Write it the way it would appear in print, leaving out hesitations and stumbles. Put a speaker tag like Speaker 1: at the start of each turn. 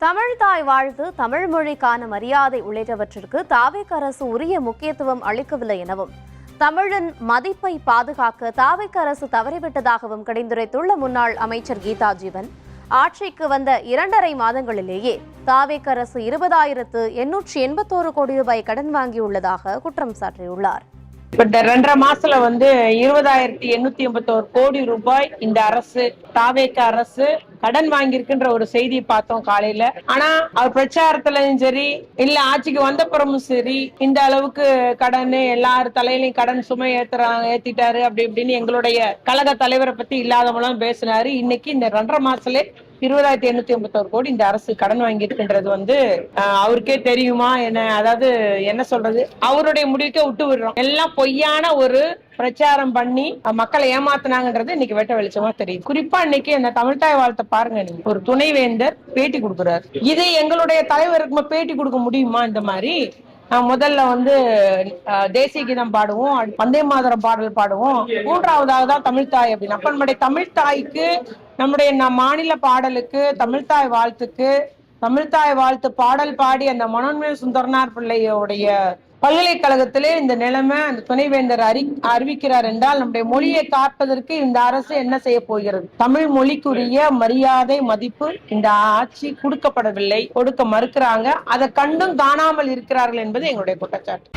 Speaker 1: தமிழ் தாய் வாழ்த்து, தமிழ் மொழிக்கான மரியாதை உள்ளிட்டவற்றிற்கு தாவேக அரசு உரிய முக்கியத்துவம் அளிக்கவில்லை எனவும், தமிழின் மதிப்பை பாதுகாக்க தாவேக அரசு தவறிவிட்டதாகவும் கடிந்துரைத்துள்ள முன்னாள் அமைச்சர் கீதா ஜீவன், ஆட்சிக்கு வந்த 2.5 மாதங்களிலேயே தாவேக அரசு 20,881 கோடி ரூபாய் கடன் வாங்கியுள்ளதாக குற்றம் சாட்டியுள்ளார்.
Speaker 2: இப்ப 2.5 மாசத்துல 20,881 கோடி ரூபாய் இந்த அரசு, தாவேக அரசு கடன் வாங்கியிருக்குன்ற ஒரு செய்தி பார்த்தோம் காலையில. ஆனா அவர் பிரச்சாரத்திலும் சரி, இல்ல ஆட்சிக்கு வந்த பிறமும் சரி, இந்த அளவுக்கு கடன், எல்லாரும் தலையிலையும் கடன் சுமை ஏத்திட்டாரு அப்படி இப்படின்னு எங்களுடைய கழக தலைவரை பத்தி இல்லாதவங்களும் பேசினாரு. இன்னைக்கு இந்த 2.5 மாசத்துல 20,881 கோடி இந்த அரசு கடன் வாங்கியிருக்குன்றது அவருக்கே தெரியுமா என்ன? அதாவது என்ன சொல்றது, அவருடைய முடிவுக்கே விட்டு விடுறோம். எல்லாம் பொய்யான ஒரு பிரச்சாரம் பண்ணி மக்களை ஏமாத்தினாங்கன்றது இன்னைக்கு வெட்ட வெளிச்சமா தெரியுது. குறிப்பா இன்னைக்கு அந்த தமிழ்தாய் வாழ்த்தை பாருங்க, நீங்க ஒரு துணைவேந்தர் பேட்டி கொடுக்குறாரு. இது எங்களுடைய தலைவருக்கு பேட்டி கொடுக்க முடியுமா? இந்த மாதிரி முதல்ல தேசிய கீதம் பாடுவோம், வந்தே மாதரம் பாடல் பாடுவோம், 3வதாக தான் தமிழ்தாய் அப்படின்னு. அப்ப நம்முடைய தமிழ்தாய்க்கு, நம்முடைய மாநில பாடலுக்கு, தமிழ்தாய் வாழ்த்துக்கு, தமிழ்தாய் வாழ்த்து பாடல் பாடி அந்த மனோன்மணியம் சுந்தரனார் பிள்ளையோடைய பல்கலைக்கழகத்திலே இந்த நிலைமை அந்த துணைவேந்தர் அறிவிக்கிறார் என்றால், நம்முடைய மொழியை காப்பதற்கு இந்த அரசு என்ன செய்ய போகிறது? தமிழ் மொழிக்குரிய மரியாதை, மதிப்பு இந்த ஆட்சி கொடுக்கப்படவில்லை, கொடுக்க மறுக்கிறாங்க. அதை கண்டும் காணாமல் இருக்கிறார்கள் என்பது எங்களுடைய குற்றச்சாட்டு.